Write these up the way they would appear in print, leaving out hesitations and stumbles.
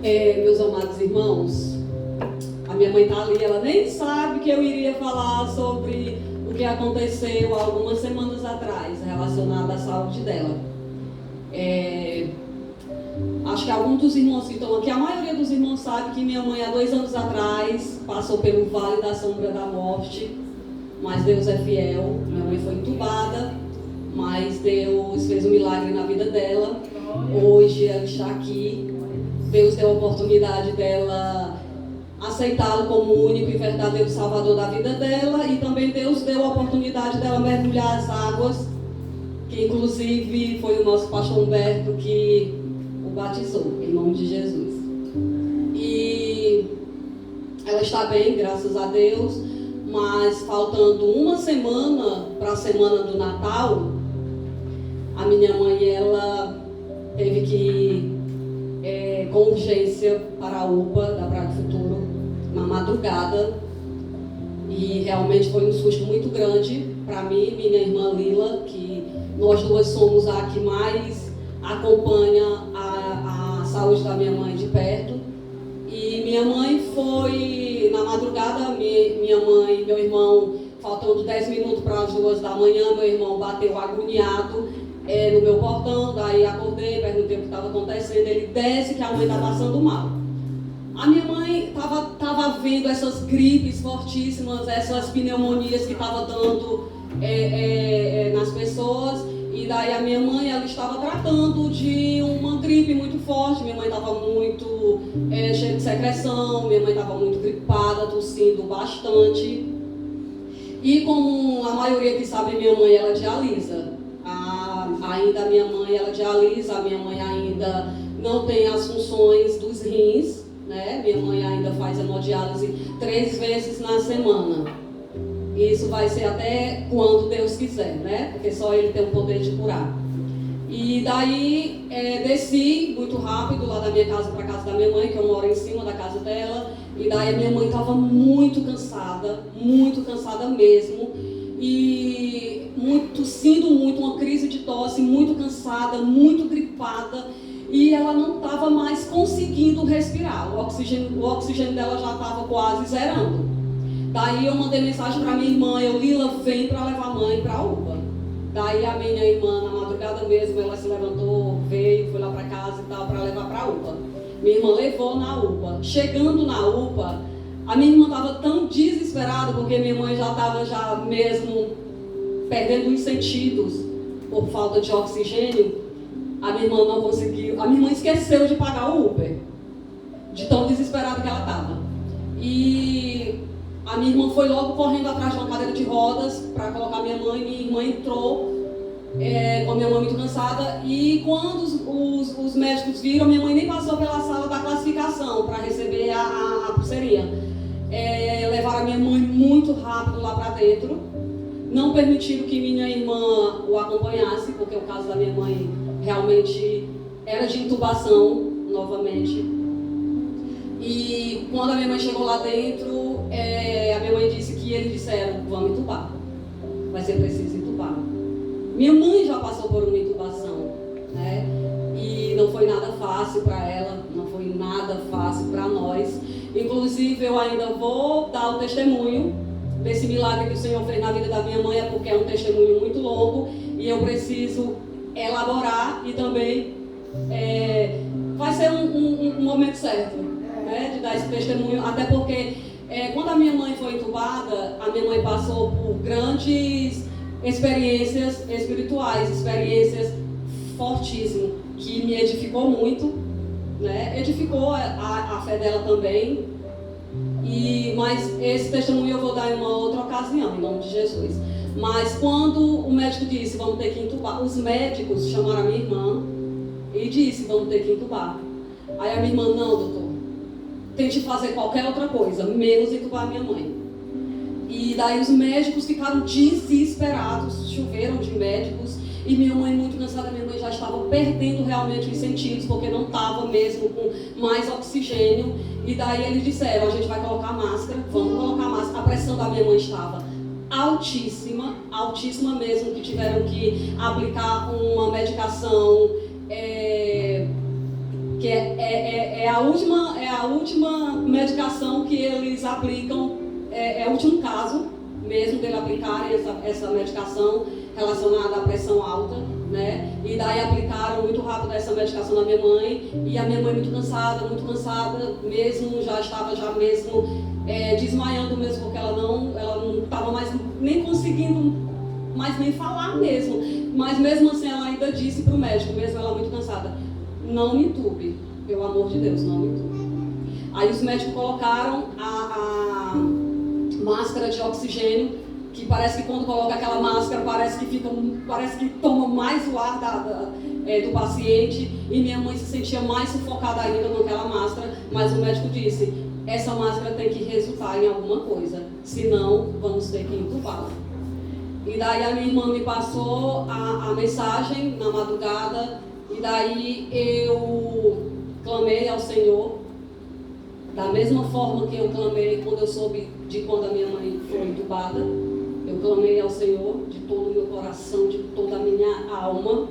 Meus amados irmãos, a minha mãe está ali, ela nem sabe que eu iria falar sobre o que aconteceu há algumas semanas atrás, relacionado à saúde dela. Acho que alguns dos irmãos que estão aqui, a maioria dos irmãos sabe que minha mãe há 2 anos atrás passou pelo vale da sombra da morte, mas Deus é fiel. Minha mãe foi entubada, mas Deus fez um milagre na vida dela. Hoje ela está aqui. Deus deu a oportunidade dela aceitá-lo como o único e verdadeiro salvador da vida dela, e também Deus deu a oportunidade dela mergulhar as águas, que inclusive foi o nosso pastor Humberto que o batizou, em nome de Jesus. E ela está bem, graças a Deus, mas faltando uma semana para a semana do Natal, a minha mãe, ela teve que ir com urgência para a UPA da Braga Futuro, na madrugada, e realmente foi um susto muito grande para mim e minha irmã Lila, que nós duas somos a que mais acompanha a saúde da minha mãe de perto. E minha mãe foi na madrugada, minha mãe e meu irmão, faltando 10 minutos para as 2 da manhã, meu irmão bateu agoniado no meu portão. Daí acordei, perguntei o que estava acontecendo. Ele desce que a mãe está passando mal. A minha mãe estava vendo essas gripes fortíssimas, essas pneumonias que estavam dando nas pessoas. E daí a minha mãe, ela estava tratando de uma gripe muito forte. Minha mãe estava muito cheia de secreção, minha mãe estava muito gripada, tossindo bastante. E como a maioria que sabe, minha mãe, ela dialisa. Ainda a minha mãe, ela dialisa, a minha mãe ainda não tem as funções dos rins, né? Minha mãe ainda faz hemodiálise 3 vezes na semana. Isso vai ser até quando Deus quiser, né? Porque só Ele tem o poder de curar. E daí desci muito rápido lá da minha casa para a casa da minha mãe, que eu moro em cima da casa dela. E daí a minha mãe estava muito cansada mesmo. E tossindo muito, uma crise de tosse, muito cansada, muito gripada. E ela não estava mais conseguindo respirar. O oxigênio dela já estava quase zerando. Daí eu mandei mensagem para minha irmã, Lila, vem para levar a mãe para a UPA. Daí a minha irmã, na madrugada mesmo, ela se levantou, veio, foi lá para casa e tal, para levar para a UPA. Minha irmã levou na UPA. Chegando na UPA, a minha irmã estava tão desesperada, porque minha mãe já estava mesmo perdendo os sentidos por falta de oxigênio. A minha irmã não conseguiu, a minha irmã esqueceu de pagar o Uber, de tão desesperada que ela estava. E a minha irmã foi logo correndo atrás de uma cadeira de rodas para colocar minha mãe. Minha irmã entrou com a minha mãe muito cansada. E quando os médicos viram, minha mãe nem passou pela sala da classificação para receber a pulseirinha. Levaram a minha mãe muito rápido lá para dentro. Não permitiram que minha irmã o acompanhasse, porque o caso da minha mãe realmente era de intubação novamente. E quando a minha mãe chegou lá dentro, a minha mãe disse que eles disseram: vamos intubar, vai ser preciso intubar. Minha mãe já passou por uma intubação, né? E não foi nada fácil para ela, não foi nada fácil para nós. Inclusive eu ainda vou dar o testemunho desse milagre que o Senhor fez na vida da minha mãe, porque é um testemunho muito longo e eu preciso elaborar, e também vai ser um momento certo, né, de dar esse testemunho, até porque quando a minha mãe foi entubada, a minha mãe passou por grandes experiências espirituais, experiências fortíssimas, que me edificou muito, né, edificou a fé dela também. Mas esse testemunho eu vou dar em uma outra ocasião, em nome de Jesus. Mas quando o médico disse: vamos ter que intubar, os médicos chamaram a minha irmã e disse: vamos ter que intubar. Aí a minha irmã: não, doutor, tente fazer qualquer outra coisa, menos intubar a minha mãe. E daí os médicos ficaram desesperados, choveram de médicos. E minha mãe, muito cansada, minha mãe já estava perdendo realmente os sentidos, porque não estava mesmo com mais oxigênio. E daí eles disseram: a gente vai colocar máscara, vamos colocar máscara. A pressão da minha mãe estava altíssima, altíssima mesmo, que tiveram que aplicar uma medicação que é a última medicação que eles aplicam, é o último caso mesmo dele aplicarem essa medicação relacionada à pressão alta, né? E daí aplicaram muito rápido essa medicação na minha mãe, e a minha mãe muito cansada mesmo, já estava desmaiando mesmo, porque ela não estava mais nem conseguindo mais nem falar mesmo, mas mesmo assim ela ainda disse para o médico, mesmo ela muito cansada, não me entube, pelo amor de Deus, não me entube. Aí os médicos colocaram a máscara de oxigênio, que parece que quando coloca aquela máscara, parece que toma mais o ar do paciente, e minha mãe se sentia mais sufocada ainda com aquela máscara, mas o médico disse, essa máscara tem que resultar em alguma coisa, senão vamos ter que entubá-la. E daí a minha irmã me passou a mensagem na madrugada, e daí eu clamei ao Senhor, da mesma forma que eu clamei quando eu soube de quando a minha mãe foi entubada. Eu clamei ao Senhor de todo o meu coração, de toda a minha alma,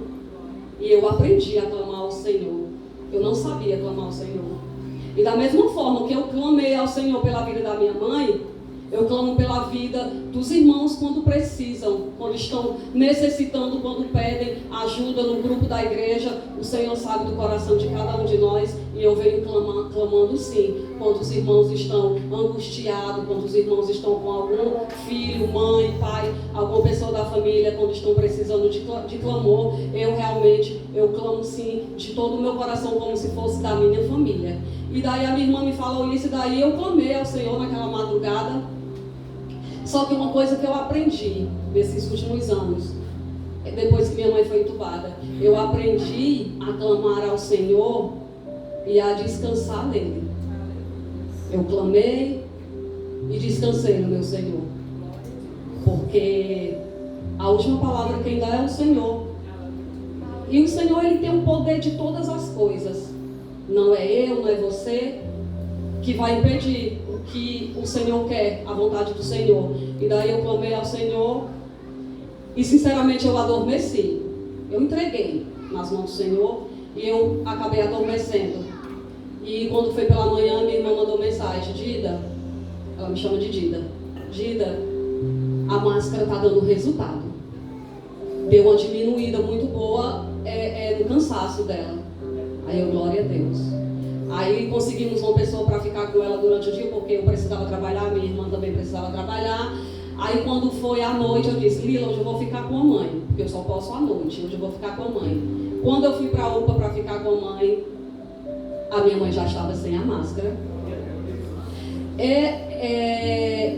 e eu aprendi a clamar ao Senhor. Eu não sabia clamar ao Senhor. E da mesma forma que eu clamei ao Senhor pela vida da minha mãe, eu clamo pela vida dos irmãos quando precisam, quando estão necessitando, quando pedem ajuda no grupo da igreja. O Senhor sabe do coração de cada um de nós, e eu venho clamando sim, quando os irmãos estão angustiados, quando os irmãos estão com algum filho, mãe, pai, alguma pessoa da família, quando estão precisando de clamor, eu clamo sim, de todo o meu coração, como se fosse da minha família. E daí a minha irmã me falou isso, e daí eu clamei ao Senhor naquela madrugada. Só que uma coisa que eu aprendi nesses últimos anos, depois que minha mãe foi entubada, eu aprendi a clamar ao Senhor e a descansar nele. Eu clamei e descansei no meu Senhor, porque a última palavra quem dá é o Senhor. E o Senhor, ele tem o poder de todas as coisas. Não é eu, não é você que vai impedir o que o Senhor quer, a vontade do Senhor. E daí eu clamei ao Senhor e sinceramente eu adormeci. Eu entreguei nas mãos do Senhor e eu acabei adormecendo. E quando foi pela manhã, minha irmã mandou mensagem: Dida, ela me chama de Dida, Dida, a máscara está dando resultado. Deu uma diminuída muito boa no cansaço dela. Aí eu, glória a Deus. Aí conseguimos uma pessoa para ficar com ela durante o dia, porque eu precisava trabalhar, minha irmã também precisava trabalhar. Aí quando foi à noite, eu disse: Lila, hoje eu vou ficar com a mãe, porque eu só posso à noite, hoje eu vou ficar com a mãe. Quando eu fui para a UPA para ficar com a mãe minha mãe já estava sem a máscara.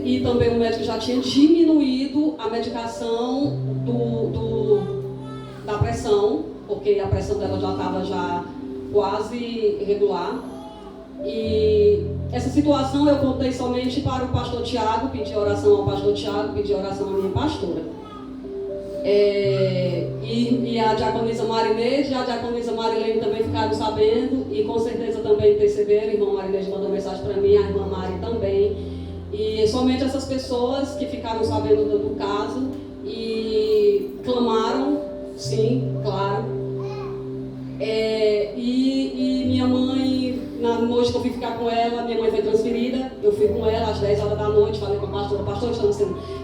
E também o médico já tinha diminuído a medicação da pressão, porque a pressão dela já estava quase irregular. E essa situação eu contei somente para o pastor Tiago, pedi oração ao pastor Tiago, pedi oração à minha pastora. E a diaconisa Marineide e a diaconisa Marilene também ficaram sabendo, e com certeza também perceberam. A irmã Marineide mandou mensagem para mim, a irmã Mari também. E somente essas pessoas que ficaram sabendo do caso e clamaram, sim, claro. E minha mãe, na noite que eu fui ficar com ela, minha mãe foi transferida. Eu fui com ela às 10 horas da noite, falei com a pastora: pastor,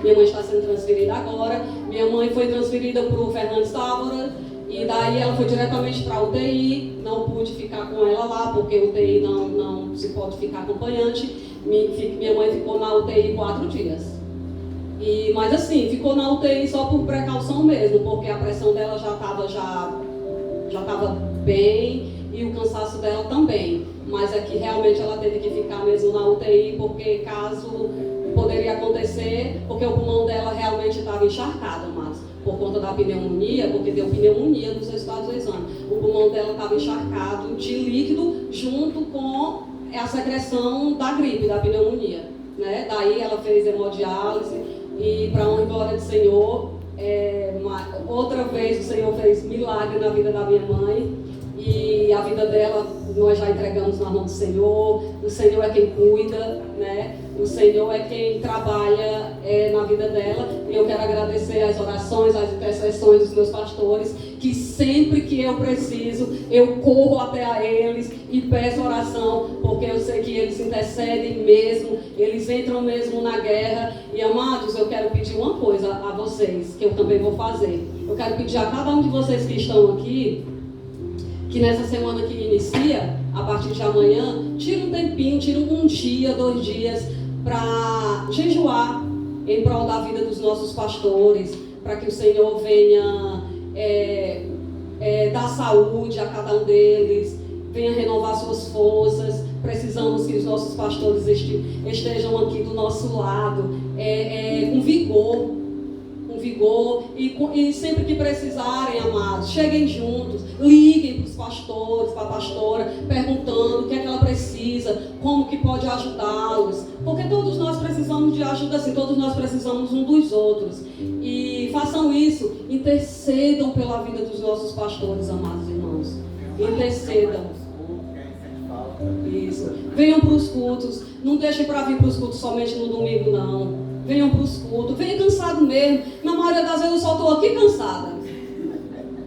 minha mãe está sendo transferida agora. Minha mãe foi transferida para o Fernandes Távora, e daí ela foi diretamente para a UTI. Não pude ficar com ela lá, porque UTI não se pode ficar acompanhante. Minha mãe ficou na UTI 4 dias. Mas assim, ficou na UTI só por precaução mesmo, porque a pressão dela já estava bem, e o cansaço dela também. Mas é que realmente ela teve que ficar mesmo na UTI, porque caso poderia acontecer, porque o pulmão dela realmente estava encharcado, mas por conta da pneumonia, porque deu pneumonia nos resultados do exame, o pulmão dela estava encharcado de líquido junto com a secreção da gripe, da pneumonia, né? Daí ela fez hemodiálise, e para honra e glória do Senhor, outra vez o Senhor fez milagre na vida da minha mãe. e a vida dela nós já entregamos na mão do Senhor. O Senhor é quem cuida, né? O Senhor é quem trabalha na vida dela. E eu quero agradecer as orações, as intercessões dos meus pastores, que sempre que eu preciso, eu corro até a eles e peço oração, porque eu sei que eles intercedem mesmo, eles entram mesmo na guerra. E amados, eu quero pedir uma coisa a vocês, que eu também vou fazer. Eu quero pedir a cada um de vocês que estão aqui, que nessa semana que inicia, a partir de amanhã, tira um tempinho, tira um dia, 2 dias, para jejuar em prol da vida dos nossos pastores, para que o Senhor venha dar saúde a cada um deles, venha renovar suas forças. Precisamos que os nossos pastores estejam aqui do nosso lado, com vigor, e sempre que precisarem, amados, cheguem juntos, liguem para os pastores, para a pastora, perguntando o que é que ela precisa, como que pode ajudá-los, porque todos nós precisamos de ajuda, assim, todos nós precisamos um dos outros. E façam isso, intercedam pela vida dos nossos pastores, amados irmãos, intercedam. Isso. Venham para os cultos, não deixem para vir para os cultos somente no domingo, não. Venham para os cultos, venham cansado mesmo. Na maioria das vezes eu só estou aqui cansada.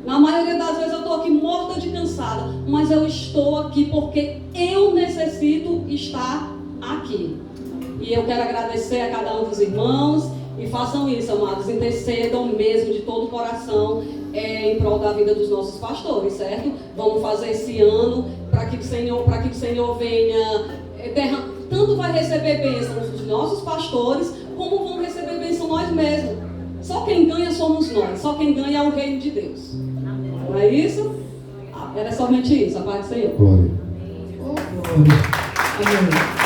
Na maioria das vezes eu estou aqui morta de cansada. Mas eu estou aqui porque eu necessito estar aqui. E eu quero agradecer a cada um dos irmãos. E façam isso, amados. Intercedam mesmo de todo o coração em prol da vida dos nossos pastores, certo? Vamos fazer esse ano para que o Senhor venha tanto vai receber bênçãos dos nossos pastores, como vão receber bênção nós mesmos. Só quem ganha somos nós, só quem ganha é o reino de Deus. Não é isso? Era somente isso, a paz do Senhor. Glória. Amém.